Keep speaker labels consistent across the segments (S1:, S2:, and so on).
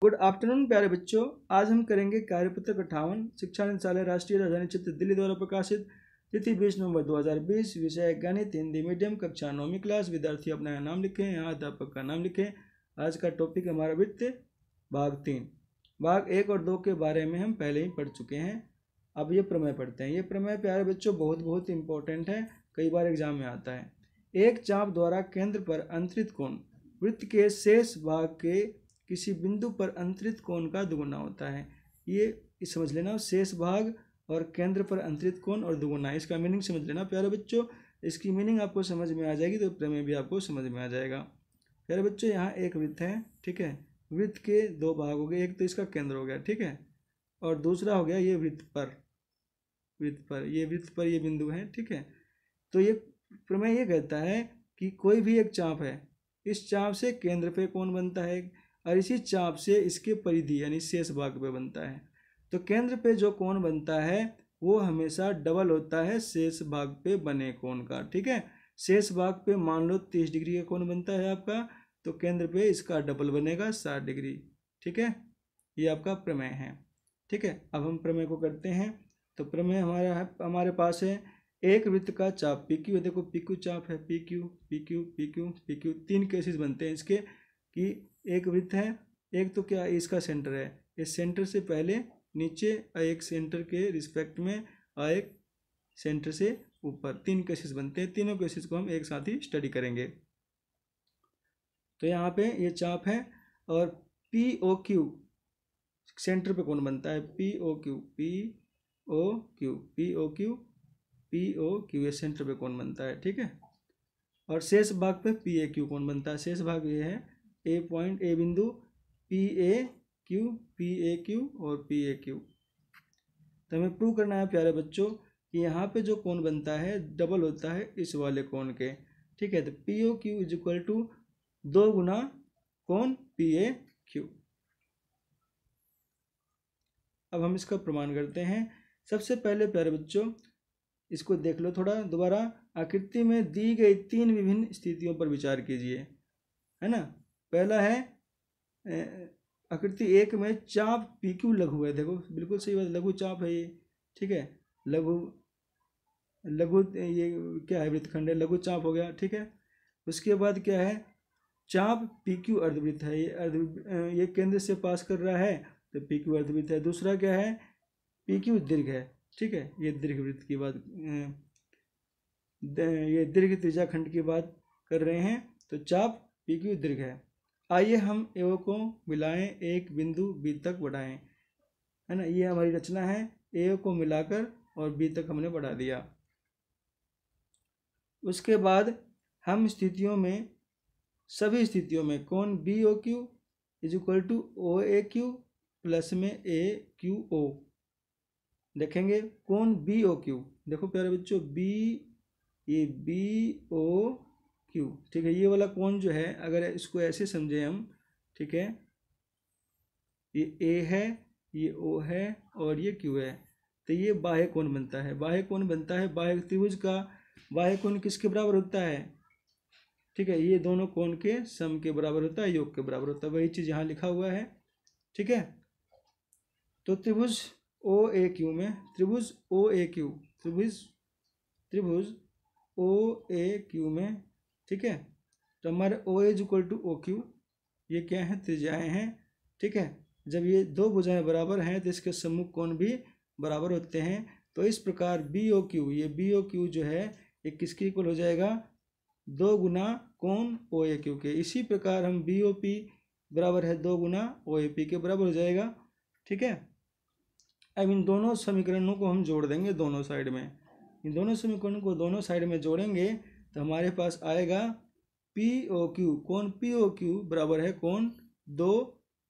S1: Good afternoon प्यारे बच्चों। आज हम करेंगे कार्यपत्रक 58 शिक्षा निदेशालय राष्ट्रीय राजधानी क्षेत्र दिल्ली द्वारा प्रकाशित तिथि 20 नवंबर 2020। विषय गणित हिंदी मीडियम कक्षा 9वीं क्लास। विद्यार्थी अपना नाम लिखें, यहाँ अध्यापक का नाम लिखें। आज का टॉपिक हमारा वृत्त भाग 3। भाग 1 और 2 के बारे में हम पहले ही पढ़ चुके हैं। अब ये प्रमेय पढ़ते हैं। ये प्रमेय प्यारे बच्चों बहुत इंपॉर्टेंट है, कई बार एग्जाम में आता है। एक चाप द्वारा केंद्र पर अंतरित कोण वृत्त के शेष भाग के किसी बिंदु पर अंतरित कोण का दुगुना होता है। ये समझ लेना, शेष भाग और केंद्र पर अंतरित कोण और दुगुना, इसका मीनिंग समझ लेना प्यारे बच्चों। इसकी मीनिंग आपको समझ में आ जाएगी तो प्रमेय भी आपको समझ में आ जाएगा। प्यारे बच्चों, यहाँ एक वृत्त है, ठीक है। वृत्त के दो भाग हो गए, एक तो इसका केंद्र हो गया, ठीक है, और दूसरा हो गया ये वृत्त पर ये बिंदु है, ठीक है। तो ये प्रमेय ये कहता है कि कोई भी एक चाप है, इस चाप से केंद्र पे कोण बनता है और इसी चाप से इसके परिधि यानी शेष भाग पे बनता है। तो केंद्र पे जो कोण बनता है वो हमेशा डबल होता है शेष भाग पे बने कोण का, ठीक है। शेष भाग पे मान लो 30 डिग्री का कोण बनता है आपका, तो केंद्र पे इसका डबल बनेगा 60 डिग्री, ठीक है। ये आपका प्रमेय है, ठीक है। अब हम प्रमेय को करते हैं। तो प्रमेय हमारे पास है एक वृत्त का चाप पी क्यू। देखो पी क्यू चाप है, P Q P Q P Q P Q, तीन केसेस बनते हैं इसके कि एक वृत्त है, एक तो क्या इसका सेंटर है, इस सेंटर से पहले नीचे, एक सेंटर के रिस्पेक्ट में, और एक सेंटर से ऊपर, तीन केसेस बनते हैं। तीनों केसेस को हम एक साथ ही स्टडी करेंगे। तो यहाँ पे ये चाप है और पी ओ क्यू सेंटर पे कौन बनता है, P O Q P O Q P O Q P O Q, ये सेंटर पे कौन बनता है, ठीक है। और शेष भाग पे पी ए क्यू कौन बनता है, शेष भाग ये है ए पॉइंट, ए बिंदु, पी ए क्यू और पी ए क्यू। तो हमें प्रूव करना है प्यारे बच्चों कि यहाँ पे जो कोण बनता है डबल होता है इस वाले कोण के, ठीक है। तो P O Q is equal to 2 गुना कोण पी ए क्यू। अब हम इसका प्रमाण करते हैं। सबसे पहले प्यारे बच्चों इसको देख लो थोड़ा दोबारा। आकृति में दी गई 3 विभिन्न स्थितियों पर विचार कीजिए, है ना। पहला है आकृति 1 में चाप पी क्यू लघु है। देखो बिल्कुल सही बात, लघु चाप है ये, ठीक है। लघु ये क्या है, वृत्तखंड है, लघु चाप हो गया, ठीक है। उसके बाद क्या है, चाप पी क्यू अर्धवृत्त है, ये केंद्र से पास कर रहा है तो पी क्यू अर्धवृत्त है। दूसरा क्या है, पी क्यू दीर्घ है, ठीक है। ये दीर्घवृत्त की बात, ये दीर्घ त्रिज्या खंड की बात कर रहे हैं, तो चाप पी क्यू दीर्घ है। आइए हम ए को मिलाएं, एक बिंदु बी तक बढ़ाएं, है ना। ये हमारी रचना है, ए को मिलाकर और बी तक हमने बढ़ा दिया। उसके बाद हम सभी स्थितियों में कोण B O Q is equal to O A Q plus में ए क्यू ओ देखेंगे। कोण बी ओ क्यू, देखो प्यारे बच्चों ये बी ओ क्यू, ठीक है। ये वाला कोण जो है, अगर इसको ऐसे समझे हम, ठीक है, ये ए है, ये ओ है और ये क्यू है, तो ये बाह्य कोण बनता है। बाह्य कोण बनता है, बाह्य त्रिभुज का बाह्य कोण किसके बराबर होता है, ठीक है, ये दोनों कोण के सम के बराबर होता है, योग के बराबर होता है। वही चीज यहाँ लिखा हुआ है, ठीक है। तो त्रिभुज ओ ए क्यू में, त्रिभुज ओ ए क्यू में, ठीक है। तो हमारे O is equal to O Q, ये क्या है, त्रिज्याएं हैं, ठीक है। जब ये दो भुजाएं बराबर हैं तो इसके सम्मुख कोण भी बराबर होते हैं। तो इस प्रकार बी ओ क्यू, ये बी ओ क्यू जो है ये किसके इक्वल हो जाएगा, 2 गुना कोण ओ ए क्यू के। इसी प्रकार हम बी ओ पी बराबर है 2 गुना ओ ए पी के बराबर हो जाएगा, ठीक है। अब इन दोनों समीकरणों को हम जोड़ देंगे दोनों साइड में। इन दोनों समीकरणों को दोनों साइड में जोड़ेंगे तो हमारे पास आएगा पी ओ क्यू, कोण पी ओ क्यू बराबर है कोण 2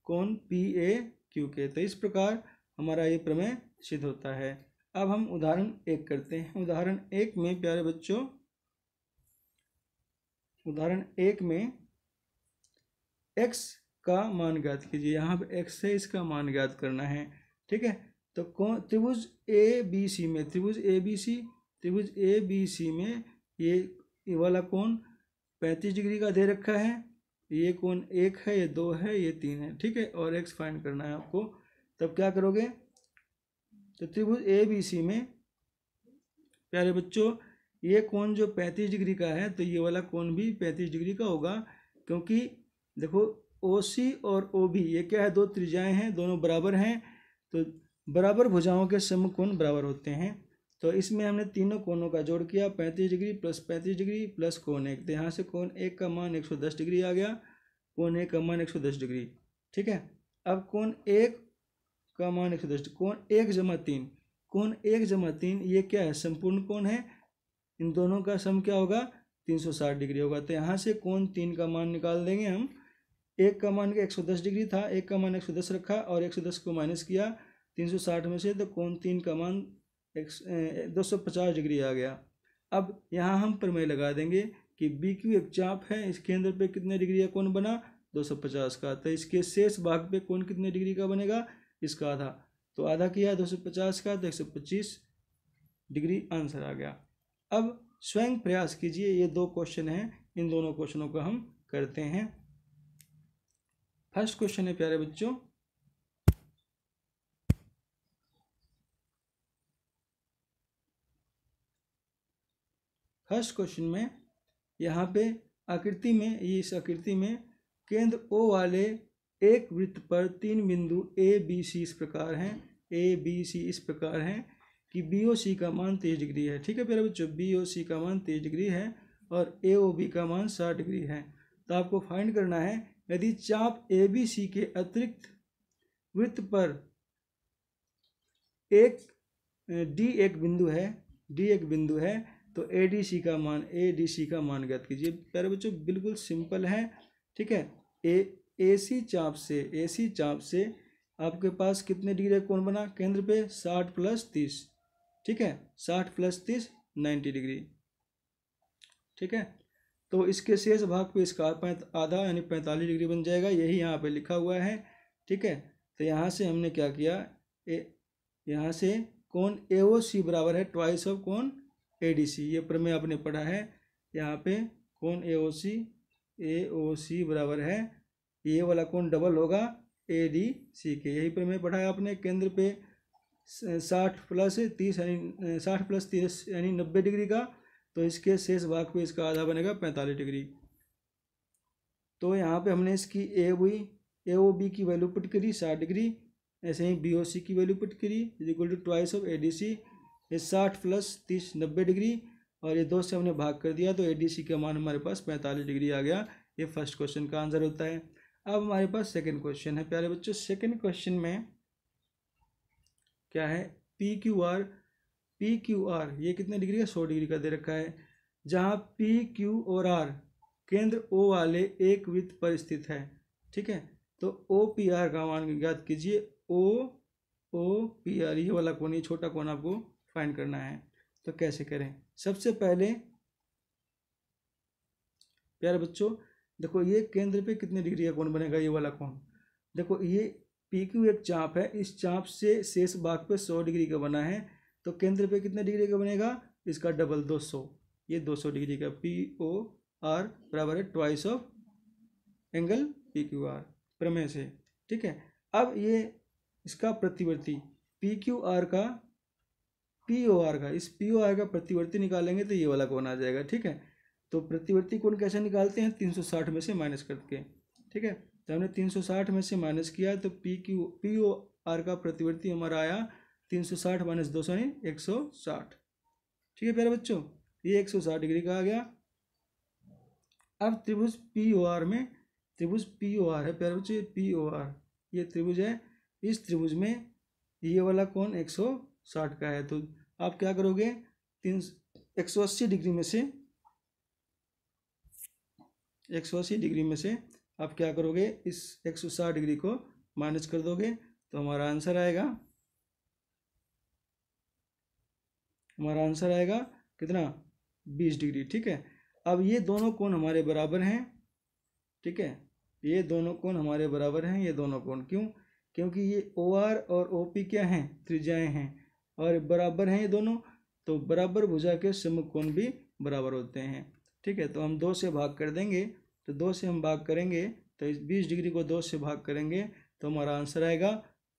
S1: कोण पी ए क्यू के। तो इस प्रकार हमारा ये प्रमेय सिद्ध होता है। अब हम उदाहरण 1 करते हैं। उदाहरण 1 में प्यारे बच्चों, उदाहरण 1 में x का मान ज्ञात कीजिए। यहाँ पे x है, इसका ज्ञात ज्ञात करना है, ठीक है। तो त्रिभुज ए बी सी में, त्रिभुज ए बी सी में ये वाला कोण 35 डिग्री का दे रखा है, ये कोण 1 है, ये 2 है, ये 3 है, ठीक है, और x फाइंड करना है आपको। तब क्या करोगे, तो त्रिभुज ए बी सी में प्यारे बच्चों ये कोण जो 35 डिग्री का है, तो ये वाला कोण भी 35 डिग्री का होगा, क्योंकि देखो OC और OB ये क्या है, दो त्रिज्याएं हैं, दोनों बराबर हैं, तो बराबर भुजाओं के समकोण कोण बराबर होते हैं। तो इसमें हमने तीनों कोणों का जोड़ किया, 35 डिग्री प्लस 35 डिग्री प्लस कोण 1, तो यहाँ से कोण 1 का मान 110 डिग्री आ गया, कोण 1 का मान 110 डिग्री, ठीक है। अब कोण 1 का मान 110, कोण 1 जमा 3, कोण 1 जमा 3 ये क्या है, संपूर्ण कोण है, इन दोनों का सम क्या होगा, 360 डिग्री होगा। तो यहाँ से कोण 3 का मान निकाल देंगे हम, 1 का मान 110 डिग्री था, 1 का मान 110 रखा और 110 को माइनस किया 360 में से, तो कोण 3 का मान 250 डिग्री आ गया। अब यहाँ हम प्रमेय लगा देंगे कि BQ एक चाप है, इस केंद्र पे कितने डिग्री का कोण बना, 250 का, तो इसके शेष भाग पे कोण कितने डिग्री का बनेगा, इसका आधा, तो आधा किया 250 का, तो 125 डिग्री आंसर आ गया। अब स्वयं प्रयास कीजिए, ये 2 क्वेश्चन हैं, इन दोनों क्वेश्चनों को हम करते हैं। फर्स्ट क्वेश्चन है प्यारे बच्चों, फर्स्ट क्वेश्चन में यहाँ पे आकृति में, ये इस आकृति में केंद्र O वाले एक वृत्त पर 3 बिंदु ABC इस प्रकार हैं, ABC इस प्रकार हैं कि BOC का मान 23 डिग्री है, ठीक है प्यारे बच्चों, BOC का मान 23 डिग्री है और AOB का मान 60 डिग्री है। तो आपको फाइंड करना है, यदि चाप ABC के अतिरिक्त वृत्त पर एक D एक बिंदु है, तो ADC का मान ज्ञात कीजिए। प्यारे बच्चों बिल्कुल सिंपल है, ठीक है। AC चाप से आपके पास कितने डिग्री का कोण बना, केंद्र पे 60 प्लस 30, ठीक है, 60 प्लस 30 90 डिग्री, ठीक है। तो इसके शेष भाग पे इसका आधा यानी 45 डिग्री बन जाएगा, यही यहाँ पे लिखा हुआ है, ठीक है। तो यहाँ से हमने क्या किया, यहाँ से कोण AOC बराबर है ट्वाइस ऑफ कोण ADC, ये प्रमेय आपने पढ़ा है। यहाँ पे कोण AOC बराबर है, ये वाला कोण डबल होगा ADC के, यही प्रमेय पढ़ा है आपने। केंद्र पे 60 प्लस 30 यानी 90 डिग्री का, तो इसके शेष भाग पे इसका आधा बनेगा 45 डिग्री। तो यहाँ पे हमने इसकी AOB की वैल्यू पुट करी 60 डिग्री, ऐसे ही BOC की वैल्यू पुट करी is equal to twice of ADC, ये 60 प्लस 30 90 डिग्री, और ये 2 से हमने भाग कर दिया, तो ADC का मान हमारे पास 45 डिग्री आ गया। ये फर्स्ट क्वेश्चन का आंसर होता है। अब हमारे पास सेकंड क्वेश्चन है प्यारे बच्चों। सेकंड क्वेश्चन में क्या है, PQR ये कितने डिग्री का, 100 डिग्री का दे रखा है, जहाँ PQ और R केंद्र O वाले एक वृत्त पर स्थित है, ठीक है। तो OPR का मान ज्ञात कीजिए, OPR ये वाला कोण, ये छोटा कोण आपको फाइंड करना है। तो कैसे करें, सबसे पहले प्यारे बच्चों देखो, ये केंद्र पे कितने डिग्री का कोण बनेगा, ये वाला कोण, देखो ये PQ एक चाप है, इस चाप से शेष भाग पे 100 डिग्री का बना है, तो केंद्र पे कितने डिग्री का बनेगा, इसका डबल 200, ये 200 डिग्री का, POR बराबर है ट्वाइस ऑफ एंगल PQR प्रमेय से, ठीक है। अब ये इसका प्रतिवर्ती PQR का POR का, इस POR का प्रतिवर्ती निकालेंगे तो ये वाला कोण आ जाएगा, ठीक है। तो प्रतिवर्ती कोण कैसे निकालते हैं, 360 में से माइनस करके, ठीक है। तो हमने 360 में से माइनस किया, तो POR का प्रतिवर्ती हमारा आया 360 माइनस 200 यानी 160, ठीक है प्यारे बच्चों, ये 160 डिग्री का आ गया। अब त्रिभुज POR में, त्रिभुज POR है प्यारे बच्चों, POR ये त्रिभुज है, इस त्रिभुज में ये वाला कोण 160 का है, तो आप क्या करोगे, 180 डिग्री में से 180 डिग्री में से आप क्या करोगे, इस 160 डिग्री को माइनस कर दोगे, तो हमारा आंसर आएगा कितना, 20 डिग्री, ठीक है। अब ये दोनों कोण हमारे बराबर हैं, ठीक है, ये दोनों कोण हमारे बराबर हैं, ये दोनों कोण क्यों, क्योंकि ये OR और OP क्या हैं, त्रिज्याएं हैं, और बराबर हैं ये दोनों, तो बराबर भुजा के समकोण भी बराबर होते हैं, ठीक है। तो हम 2 से भाग कर देंगे, तो 2 से हम भाग करेंगे, तो इस 20 डिग्री को 2 से भाग करेंगे तो हमारा आंसर आएगा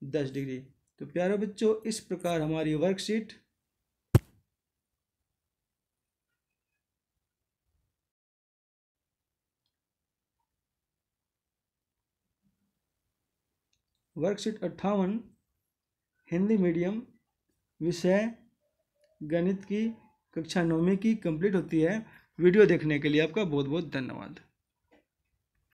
S1: 10 डिग्री। तो प्यारे बच्चों, इस प्रकार हमारी वर्कशीट 58 हिंदी मीडियम विषय गणित की कक्षा 9वीं की कंप्लीट होती है। वीडियो देखने के लिए आपका बहुत बहुत धन्यवाद।